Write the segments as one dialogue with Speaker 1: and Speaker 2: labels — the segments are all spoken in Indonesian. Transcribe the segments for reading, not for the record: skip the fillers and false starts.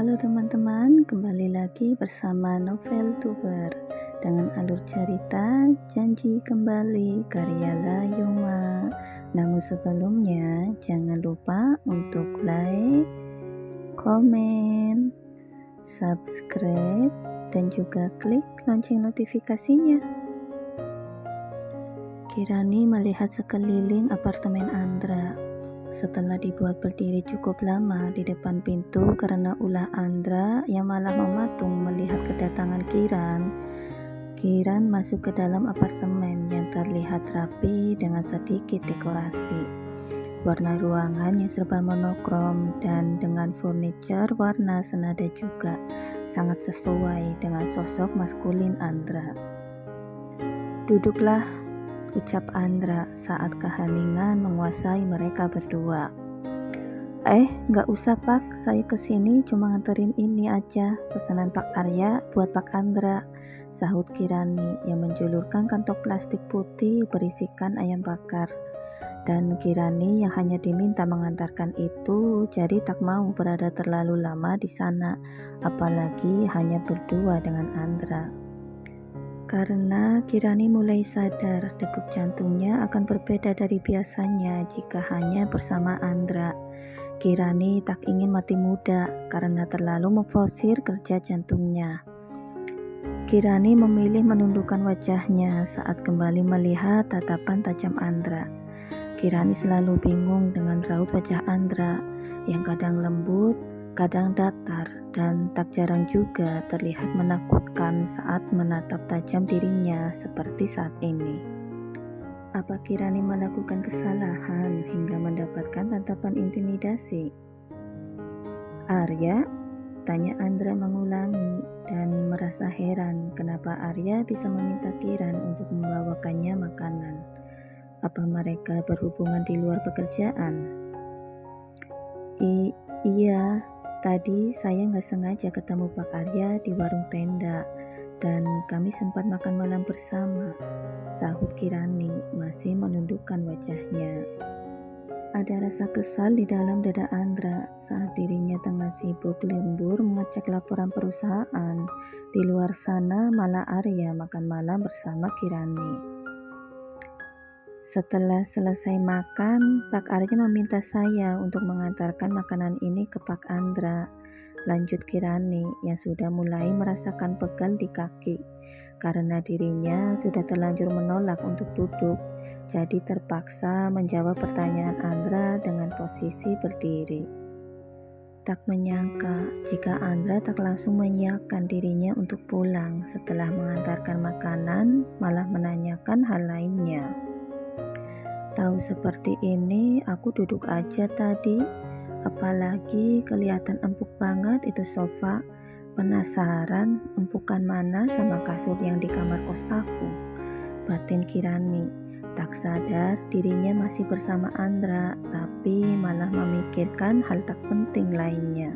Speaker 1: Halo teman-teman, kembali lagi bersama Novel Tuber dengan alur cerita Janji Kembali karya Layuma. Namun sebelumnya jangan lupa untuk like, komen, subscribe, dan juga klik lonceng notifikasinya. Kirani melihat sekeliling apartemen Andra. Setelah dibuat berdiri cukup lama di depan pintu karena ulah Andra yang malah mematung melihat kedatangan Kiran masuk ke dalam apartemen yang terlihat rapi dengan sedikit dekorasi. Warna ruangan yang serba monokrom dan dengan furniture warna senada juga sangat sesuai dengan sosok maskulin Andra. "Duduklah," ucap Andra saat keheningan menguasai mereka berdua. Nggak usah Pak, saya kesini cuma nganterin ini aja, pesanan Pak Arya buat Pak Andra," sahut Kirani yang menjulurkan kantong plastik putih berisikan ayam bakar. Dan Kirani yang hanya diminta mengantarkan itu jadi tak mau berada terlalu lama di sana, apalagi hanya berdua dengan Andra. Karena Kirani mulai sadar degup jantungnya akan berbeda dari biasanya jika hanya bersama Andra. Kirani tak ingin mati muda karena terlalu memforsir kerja jantungnya. Kirani memilih menundukkan wajahnya saat kembali melihat tatapan tajam Andra. Kirani selalu bingung dengan raut wajah Andra yang kadang lembut, kadang datar, dan tak jarang juga terlihat menakutkan saat menatap tajam dirinya seperti saat ini. Apa Kirani melakukan kesalahan hingga mendapatkan tatapan intimidasi? "Arya?" tanya Andra mengulangi dan merasa heran kenapa Arya bisa meminta Kiran untuk membawakannya makanan. Apa mereka berhubungan di luar pekerjaan? Iya, tadi saya nggak sengaja ketemu Pak Arya di warung tenda dan kami sempat makan malam bersama, sahut Kirani masih menundukkan wajahnya. Ada rasa kesal di dalam dada Andra saat dirinya tengah sibuk lembur mengecek laporan perusahaan. Di luar sana malah Arya makan malam bersama Kirani. "Setelah selesai makan, Pak Arya meminta saya untuk mengantarkan makanan ini ke Pak Andra," lanjut Kirani yang sudah mulai merasakan pegal di kaki karena dirinya sudah terlanjur menolak untuk duduk, jadi terpaksa menjawab pertanyaan Andra dengan posisi berdiri. Tak menyangka jika Andra tak langsung menyiapkan dirinya untuk pulang setelah mengantarkan makanan, malah menanyakan hal lainnya. "Tahu seperti ini, aku duduk aja tadi. Apalagi kelihatan empuk banget itu sofa. Penasaran empukan mana sama kasur yang di kamar kos aku," batin Kirani. Tak sadar dirinya masih bersama Andra, tapi malah memikirkan hal tak penting lainnya.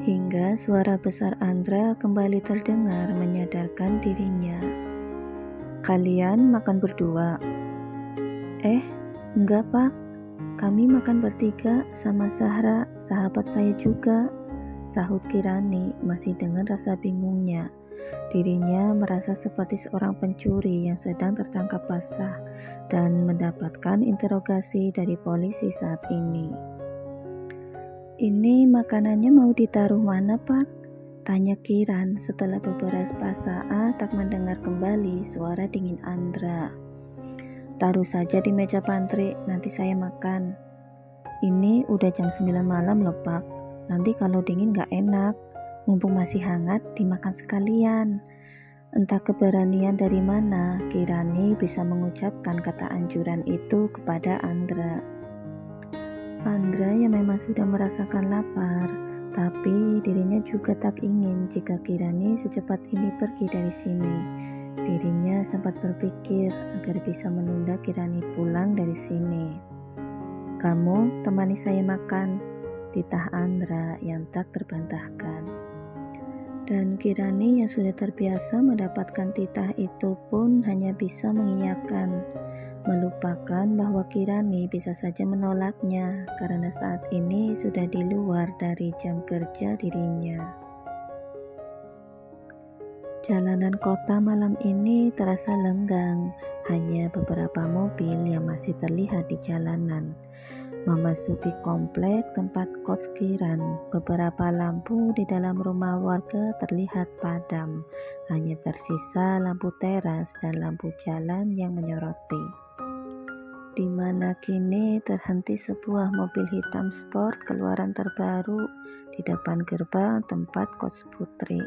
Speaker 1: Hingga suara besar Andra kembali terdengar menyadarkan dirinya. "Kalian makan berdua?" Enggak Pak, kami makan bertiga sama Zahra, sahabat saya juga," sahut Kirani masih dengan rasa bingungnya. Dirinya merasa seperti seorang pencuri yang sedang tertangkap basah dan mendapatkan interogasi dari polisi saat ini. "Ini makanannya mau ditaruh mana Pak?" tanya Kiran setelah beberapa saat tak mendengar kembali suara dingin Andra. "Taruh saja di meja pantry, nanti saya makan." "Ini udah jam 9 malam loh Pak, nanti kalau dingin gak enak, mumpung masih hangat dimakan sekalian." Entah keberanian dari mana Kirani bisa mengucapkan kata anjuran itu kepada Andra. Andra yang memang sudah merasakan lapar, tapi dirinya juga tak ingin jika Kirani secepat ini pergi dari sini. Dirinya sempat berpikir agar bisa menunda Kirani pulang dari sini. "Kamu temani saya makan," titah Andra yang tak terbantahkan. Dan Kirani yang sudah terbiasa mendapatkan titah itu pun hanya bisa mengiyakan. melupakan bahwa Kirani bisa saja menolaknya karena saat ini sudah di luar dari jam kerja dirinya. Jalanan kota malam ini terasa lenggang, hanya beberapa mobil yang masih terlihat di jalanan. Memasuki komplek tempat kos Kiran, beberapa lampu di dalam rumah warga terlihat padam, hanya tersisa lampu teras dan lampu jalan yang menyoroti. Di mana kini terhenti sebuah mobil hitam sport keluaran terbaru di depan gerbang tempat kos Putri.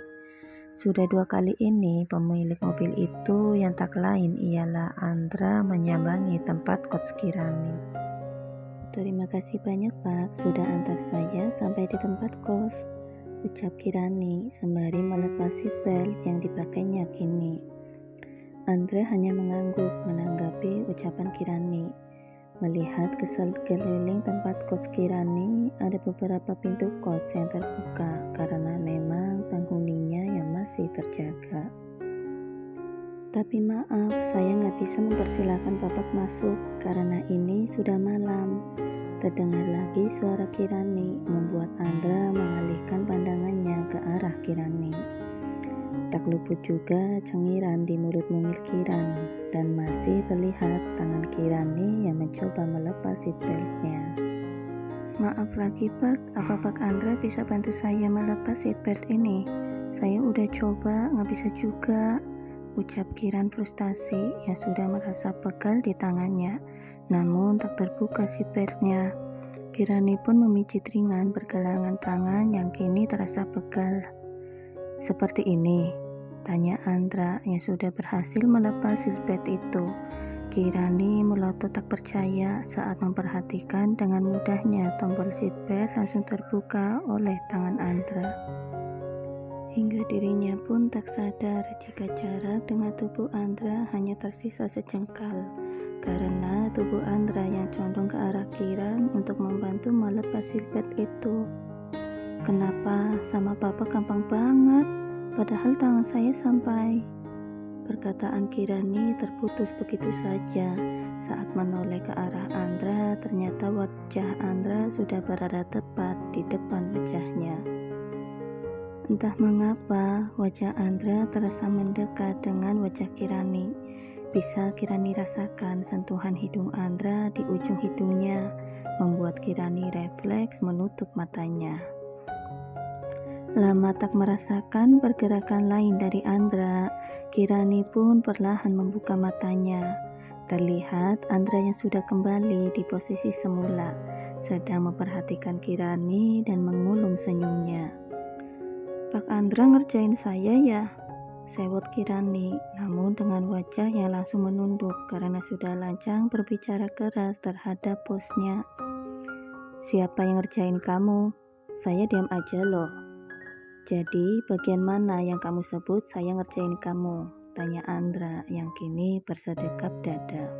Speaker 1: Sudah 2 kali ini pemilik mobil itu yang tak lain ialah Andra menyambangi tempat kos Kirani. "Terima kasih banyak Pak, sudah antar saya sampai di tempat kos," ucap Kirani sembari melepas seatbelt yang dipakainya kini. Andra hanya mengangguk menanggapi ucapan Kirani. Melihat ke sekeliling tempat kos Kirani, ada beberapa pintu kos yang terbuka karena memang penghuninya yang masih terjaga. "Tapi maaf, saya nggak bisa mempersilahkan Bapak masuk karena ini sudah malam," terdengar lagi suara Kirani, membuat Andra mengalihkan pandangannya ke arah Kirani. Tak luput juga cengiran di mulut mungil Kiran, dan masih terlihat tangan Kirani yang mencoba melepas seatbeltnya. "Maaf lagi Pak, apa Pak Andra bisa bantu saya melepas seatbelt ini? Saya udah coba, nggak bisa juga," ucap Kiran frustasi yang sudah merasa pegal di tangannya, namun tak terbuka seatbeltnya. Kirani pun memijit ringan pergelangan tangan yang kini terasa pegal. "Seperti ini?" tanya Andra yang sudah berhasil melepas seatbelt itu. Kirani melotot tak percaya saat memperhatikan dengan mudahnya tombol seatbelt langsung terbuka oleh tangan Andra. Hingga dirinya pun tak sadar jika jarak dengan tubuh Andra hanya tersisa sejengkal, karena tubuh Andra yang condong ke arah Kiran untuk membantu melepas seatbelt itu. "Kenapa sama Papa gampang banget, padahal tangan saya sampai..." Perkataan Kirani terputus begitu saja. Saat menoleh ke arah Andra, ternyata wajah Andra sudah berada tepat di depan wajahnya. Entah mengapa, wajah Andra terasa mendekat dengan wajah Kirani. Bisa Kirani rasakan sentuhan hidung Andra di ujung hidungnya, membuat Kirani refleks menutup matanya. Lama tak merasakan pergerakan lain dari Andra, Kirani pun perlahan membuka matanya. Terlihat Andra yang sudah kembali di posisi semula, sedang memperhatikan Kirani dan mengulum senyumnya. "Pak Andra ngerjain saya ya?" sewot Kirani, namun dengan wajah yang langsung menunduk karena sudah lancang berbicara keras terhadap bosnya. "Siapa yang ngerjain kamu? Saya diam aja loh." "Jadi bagian mana yang kamu sebut saya ngerjain kamu?" tanya Andra yang kini bersedekap dada.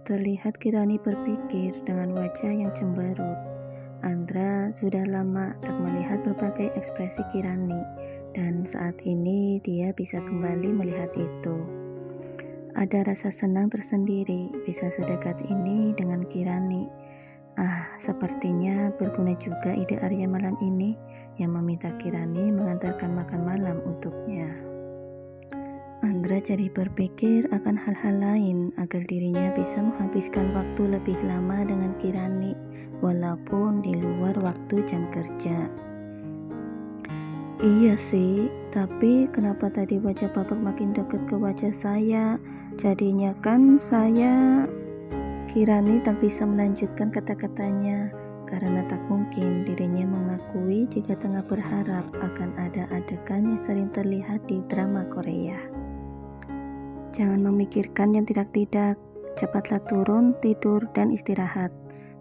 Speaker 1: Terlihat Kirani berpikir dengan wajah yang cemberut. Andra sudah lama tak melihat berbagai ekspresi Kirani, dan saat ini dia bisa kembali melihat itu. Ada rasa senang tersendiri bisa sedekat ini dengan Kirani. Sepertinya berguna juga ide Arya malam ini yang meminta Kirani mengantarkan makan malam untuknya. Andra jadi berpikir akan hal-hal lain agar dirinya bisa menghabiskan waktu lebih lama dengan Kirani, walaupun di luar waktu jam kerja. "Iya sih, tapi kenapa tadi wajah Bapak makin dekat ke wajah saya? Jadinya kan saya..." Kirani tak bisa melanjutkan kata-katanya karena tak mungkin dirinya mengakui jika tengah berharap akan ada adegan yang sering terlihat di drama Korea. "Jangan memikirkan yang tidak-tidak, cepatlah turun, tidur, dan istirahat,"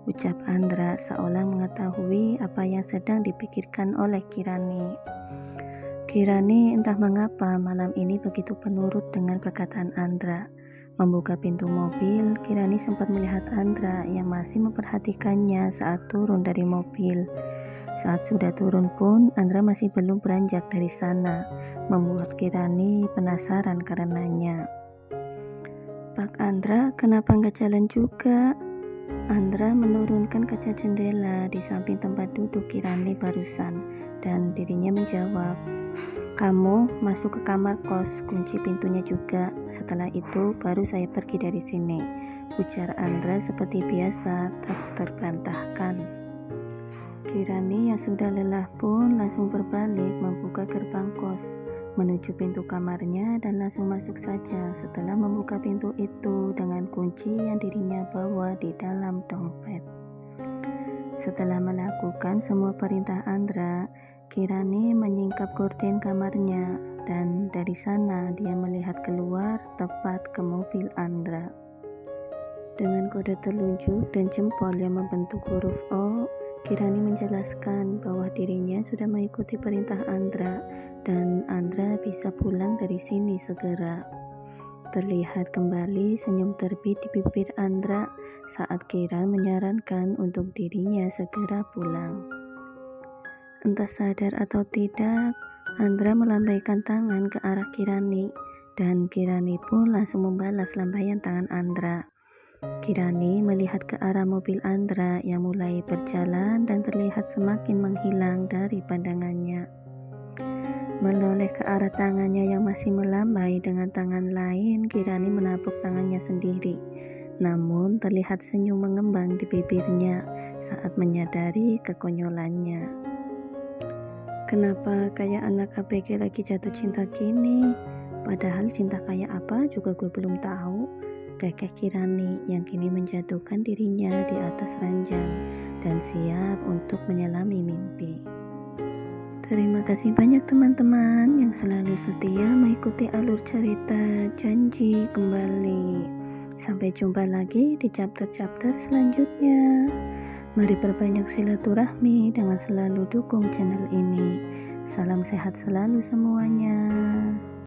Speaker 1: ucap Andra seolah mengetahui apa yang sedang dipikirkan oleh Kirani. Kirani entah mengapa malam ini begitu penurut dengan perkataan Andra. Membuka pintu mobil, Kirani sempat melihat Andra yang masih memperhatikannya saat turun dari mobil. Saat sudah turun pun, Andra masih belum beranjak dari sana, membuat Kirani penasaran karenanya. Pak Andra, kenapa nggak jalan juga? Andra menurunkan kaca jendela di samping tempat duduk Kirani barusan, dan dirinya menjawab, "Kamu masuk ke kamar kos, kunci pintunya juga. Setelah itu baru saya pergi dari sini," ujar Andra seperti biasa, tak terbantahkan. Kirani yang sudah lelah pun langsung berbalik membuka gerbang kos, menuju pintu kamarnya dan langsung masuk saja setelah membuka pintu itu dengan kunci yang dirinya bawa di dalam dompet. Setelah melakukan semua perintah Andra, Kirani menyingkap gorden kamarnya dan dari sana dia melihat keluar tepat ke mobil Andra. Dengan kode telunjuk dan jempol yang membentuk huruf O, Kirani menjelaskan bahwa dirinya sudah mengikuti perintah Andra dan Andra bisa pulang dari sini segera. Terlihat kembali senyum terbit di bibir Andra saat Kira menyarankan untuk dirinya segera pulang. Entah sadar atau tidak, Andra melambaikan tangan ke arah Kirani dan Kirani pun langsung membalas lambaian tangan Andra. Kirani melihat ke arah mobil Andra yang mulai berjalan dan terlihat semakin menghilang dari pandangannya. Menoleh ke arah tangannya yang masih melambai dengan tangan lain, Kirani menapuk tangannya sendiri. Namun terlihat senyum mengembang di bibirnya saat menyadari kekonyolannya. Kenapa kayak anak ABG lagi jatuh cinta gini? Padahal cinta kayak apa juga gue belum tahu. Kekeh Kirani yang kini menjatuhkan dirinya di atas ranjang dan siap untuk menyelami mimpi. Terima kasih banyak teman-teman yang selalu setia mengikuti alur cerita Janji Kembali. Sampai jumpa lagi di chapter-chapter selanjutnya. Mari perbanyak silaturahmi dengan selalu dukung channel ini. Salam sehat selalu semuanya.